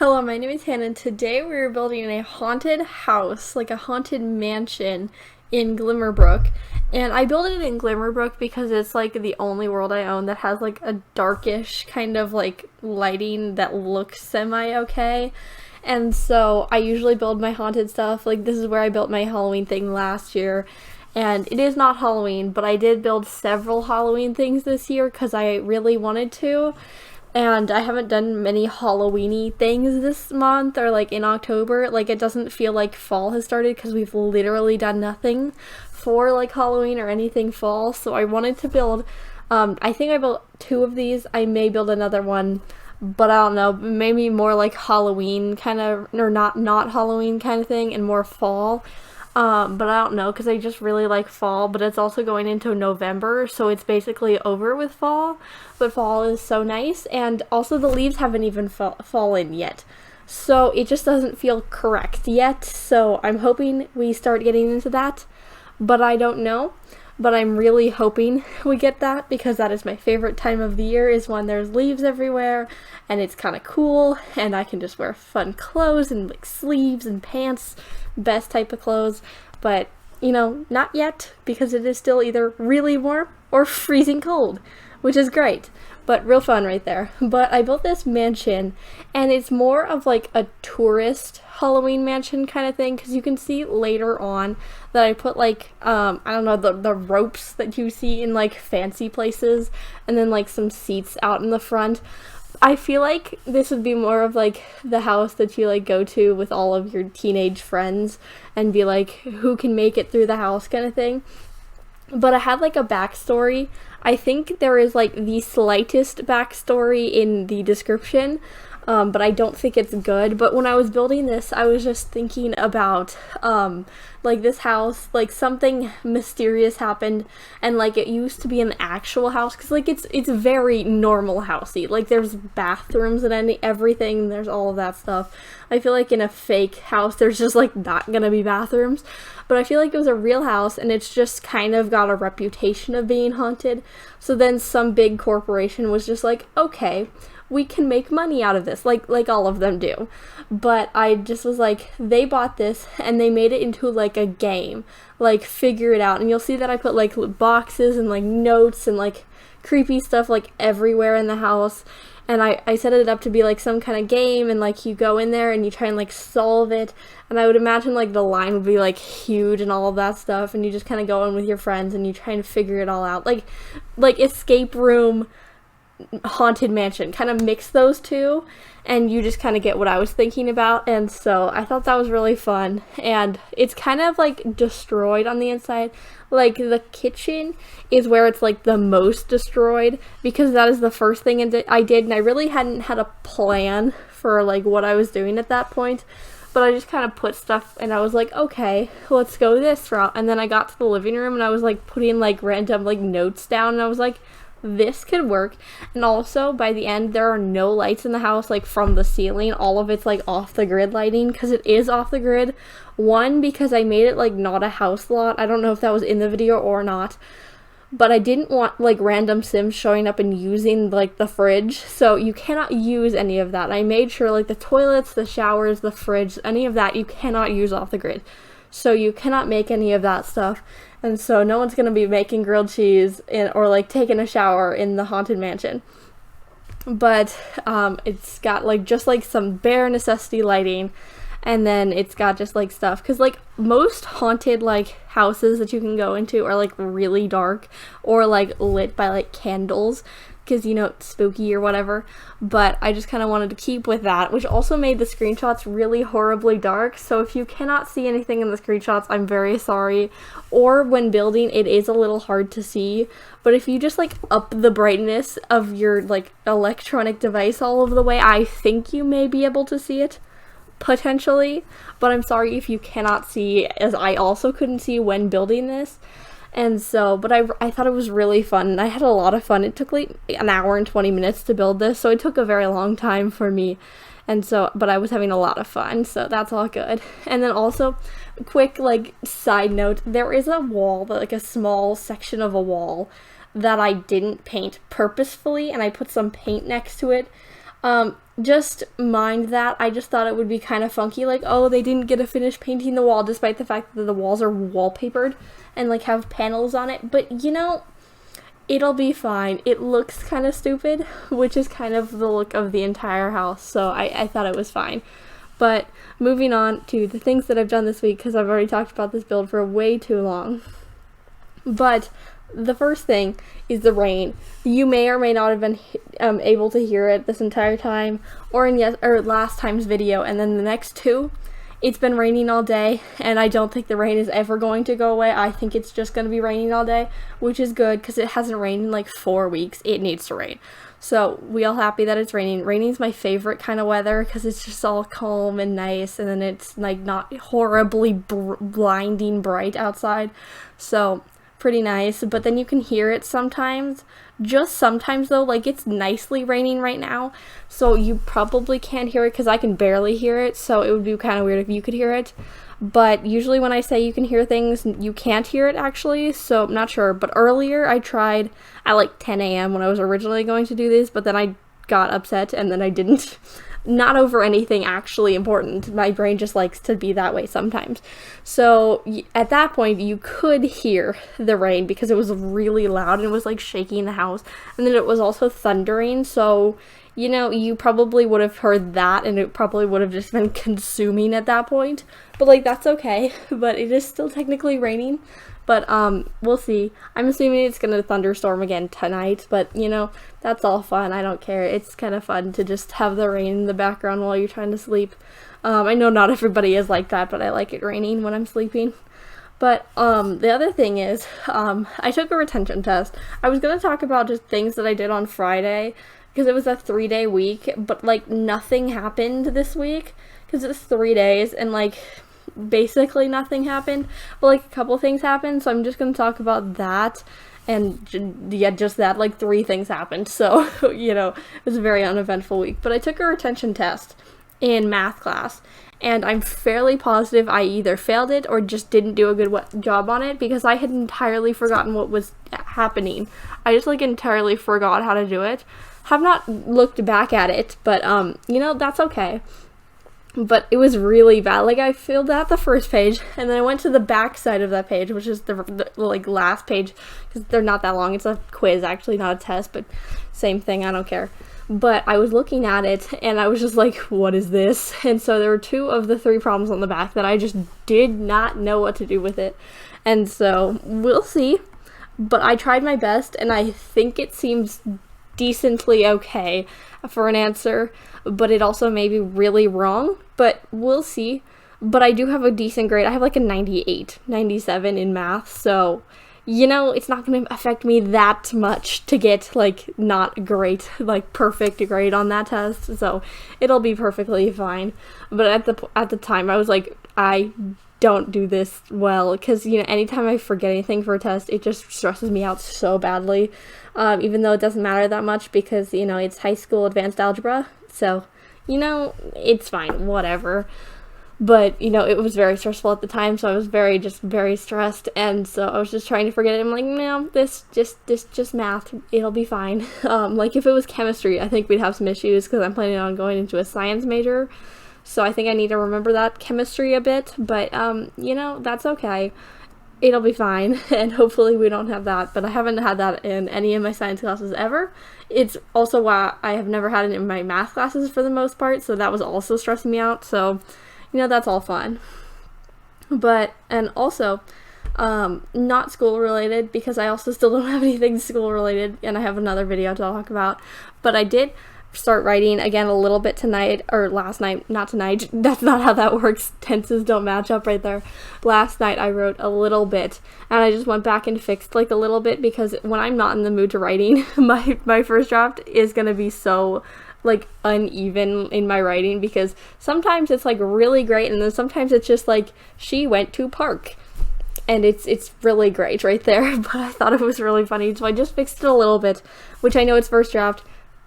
Hello, my name is Hannah, and today we're building a haunted house, like a haunted mansion in Glimmerbrook. And I built it in Glimmerbrook because it's like the only world I own that has like a darkish kind of like lighting that looks semi-okay. And so I usually build my haunted stuff. Like this is where I built my Halloween thing last year. And it is not Halloween, but I did build several Halloween things this year because I really wanted to. And I haven't done many Halloweeny things this month or like in October. Like it doesn't feel like fall has started because we've literally done nothing for like Halloween or anything fall. So I wanted to build. I think I built two of these. I may build another one, but I don't know. Maybe more like Halloween kind of, or not Halloween kind of thing, and more fall. But I don't know because I just really like fall, but it's also going into November, so it's basically over with fall. But fall is so nice, and also the leaves haven't even fallen yet. So it just doesn't feel correct yet, so I'm hoping we start getting into that, but I don't know. But I'm really hoping we get that because that is my favorite time of the year is when there's leaves everywhere and it's kind of cool and I can just wear fun clothes and like sleeves and pants, best type of clothes. But not yet because it is still either really warm or freezing cold, which is great. But real fun right there. But I built this mansion and it's more of like a tourist Halloween mansion kind of thing because you can see later on that I put like I don't know, the ropes that you see in like fancy places and then like some seats out in the front. I feel like this would be more of like the house that you like go to with all of your teenage friends and be like who can make it through the house kind of thing. But I had like a backstory. I think there is like the slightest backstory in the description, but I don't think it's good. But when I was building this, I was just thinking about like this house, like something mysterious happened, and like it used to be an actual house because like it's very normal housey. Like there's bathrooms and everything. There's all of that stuff. I feel like in a fake house, there's just like not gonna be bathrooms. But I feel like it was a real house and it's just kind of got a reputation of being haunted. So then some big corporation was just like, okay, we can make money out of this, like all of them do. But I just was like, they bought this and they made it into like a game, like figure it out. And you'll see that I put like boxes and like notes and like creepy stuff like everywhere in the house. And I set it up to be like some kind of game and like you go in there and you try and like solve it. And I would imagine like the line would be like huge and all of that stuff, and you just kind of go in with your friends and you try and figure it all out. Like escape room, haunted mansion, kind of mix those two and you just kind of get what I was thinking about. And so I thought that was really fun, and it's kind of like destroyed on the inside. Like the kitchen is where it's like the most destroyed because that is the first thing I did, and I really hadn't had a plan for like what I was doing at that point. But I just kind of put stuff and I was like, okay, let's go this route. And then I got to the living room and I was like putting like random like notes down and I was like, this could work. And also by the end there are no lights in the house like from the ceiling. All of it's like off the grid lighting because it is off the grid. One, because I made it like not a house lot. I don't know if that was in the video or not, but I didn't want like random Sims showing up and using like the fridge, so you cannot use any of that. I made sure like the toilets, the showers, the fridge, any of that you cannot use off the grid. So you cannot make any of that stuff. And so no one's gonna be making grilled cheese or like taking a shower in the haunted mansion. But it's got like just like some bare necessity lighting, and then it's got just like stuff because like most haunted like houses that you can go into are like really dark or like lit by like candles because it's spooky or whatever. But I just kind of wanted to keep with that, which also made the screenshots really horribly dark. So if you cannot see anything in the screenshots, I'm very sorry. Or when building, it is a little hard to see. But if you just like up the brightness of your like electronic device all of the way, I think you may be able to see it potentially. But I'm sorry if you cannot see, as I also couldn't see when building this. And so, but I thought it was really fun, and I had a lot of fun. It took like an hour and 20 minutes to build this, so it took a very long time for me. And so, but I was having a lot of fun, so that's all good. And then also, quick like side note, there is a wall, like a small section of a wall that I didn't paint purposefully, and I put some paint next to it. just mind that. I just thought it would be kind of funky, like, oh, they didn't get to finish painting the wall, despite the fact that the walls are wallpapered and like have panels on it. But you know, it'll be fine. It looks kind of stupid, which is kind of the look of the entire house, so I thought it was fine. But moving on to the things that I've done this week, because I've already talked about this build for way too long. But the first thing is the rain. You may or may not have been able to hear it this entire time, or in last time's video, and then the next two. It's been raining all day, and I don't think the rain is ever going to go away. I think it's just going to be raining all day, which is good because it hasn't rained in like 4 weeks. It needs to rain. So we all happy that it's raining. Raining's my favorite kind of weather because it's just all calm and nice, and then it's like not horribly blinding bright outside. So pretty nice, but then you can hear it sometimes. Just sometimes though, like it's nicely raining right now, so you probably can't hear it because I can barely hear it, so it would be kind of weird if you could hear it. But usually when I say you can hear things, you can't hear it actually, so I'm not sure. But earlier I tried at like 10 a.m. when I was originally going to do this, but then I got upset and then I didn't. Not over anything actually important. My brain just likes to be that way sometimes. So at that point, you could hear the rain because it was really loud and it was like shaking the house. And then it was also thundering. So, you know, you probably would have heard that and it probably would have just been consuming at that point. But like, that's okay. But it is still technically raining. But we'll see. I'm assuming it's gonna thunderstorm again tonight, but you know, that's all fun. I don't care. It's kind of fun to just have the rain in the background while you're trying to sleep. I know not everybody is like that, but I like it raining when I'm sleeping. But the other thing is, I took a retention test. I was gonna talk about just things that I did on Friday because it was a 3-day week, but like nothing happened this week because it's 3 days and like basically nothing happened, but like a couple things happened, so I'm just gonna talk about that. And yeah, just that, like 3 things happened, so you know, it was a very uneventful week. But I took a retention test in math class, and I'm fairly positive I either failed it or just didn't do a good job on it because I had entirely forgotten what was happening. I just like entirely forgot how to do it. Have not looked back at it, but you know, that's okay. But it was really bad. Like, I filled out the first page, and then I went to the back side of that page, which is the like last page, because they're not that long. It's a quiz, actually, not a test, but same thing. I don't care. But I was looking at it, and I was just like, what is this? And so there were 2 of the 3 problems on the back that I just did not know what to do with it. And so we'll see. But I tried my best, and I think it seems decently okay for an answer, but it also may be really wrong, but we'll see. But I do have a decent grade. I have like a 98, 97 in math, so you know, it's not going to affect me that much to get like not great, like perfect grade on that test, so it'll be perfectly fine. But at the time I was like, I don't do this well, because you know, anytime I forget anything for a test, it just stresses me out so badly, even though it doesn't matter that much because, you know, it's high school advanced algebra, so you know, it's fine, whatever. But, you know, it was very stressful at the time, so I was very stressed, and so I was just trying to forget it. I'm like, no, this just math, it'll be fine. Like, if it was chemistry, I think we'd have some issues, because I'm planning on going into a science major, so I think I need to remember that chemistry a bit, but, you know, that's okay. It'll be fine, and hopefully we don't have that, but I haven't had that in any of my science classes ever. It's also why I have never had it in my math classes for the most part, so that was also stressing me out, so you know, that's all fun. But, and also, not school related, because I also still don't have anything school related, and I have another video to talk about, but I did start writing again a little bit tonight, or last night, not tonight, that's not how that works, tenses don't match up right there. Last night I wrote a little bit, and I just went back and fixed like a little bit, because when I'm not in the mood to writing, my first draft is gonna be so like uneven in my writing, because sometimes it's like really great, and then sometimes it's just like, she went to park, and it's really great right there. But I thought it was really funny, so I just fixed it a little bit, which I know it's first draft,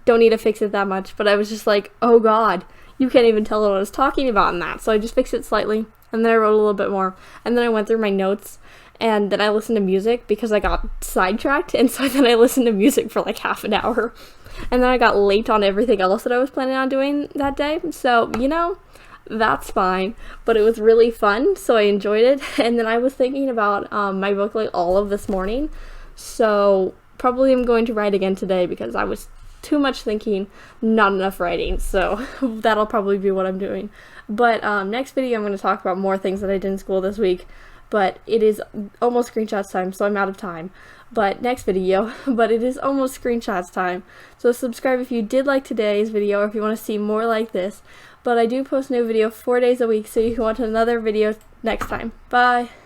don't need to fix it that much, but I was just like, oh god, you can't even tell what I was talking about in that, so I just fixed it slightly, and then I wrote a little bit more, and then I went through my notes, and then I listened to music because I got sidetracked, and so then I listened to music for like half an hour. and then I got late on everything else that I was planning on doing that day. So, you know, that's fine, but it was really fun, so I enjoyed it. And then I was thinking about my book like all of this morning, so probably I'm going to write again today because I was too much thinking, not enough writing, so that'll probably be what I'm doing. But next video I'm going to talk about more things that I did in school this week, but it is almost screenshots time, so I'm out of time. But next video, but it is almost screenshots time, so subscribe if you did like today's video or if you want to see more like this. But I do post a new video 4 days a week, so you can watch another video next time. Bye!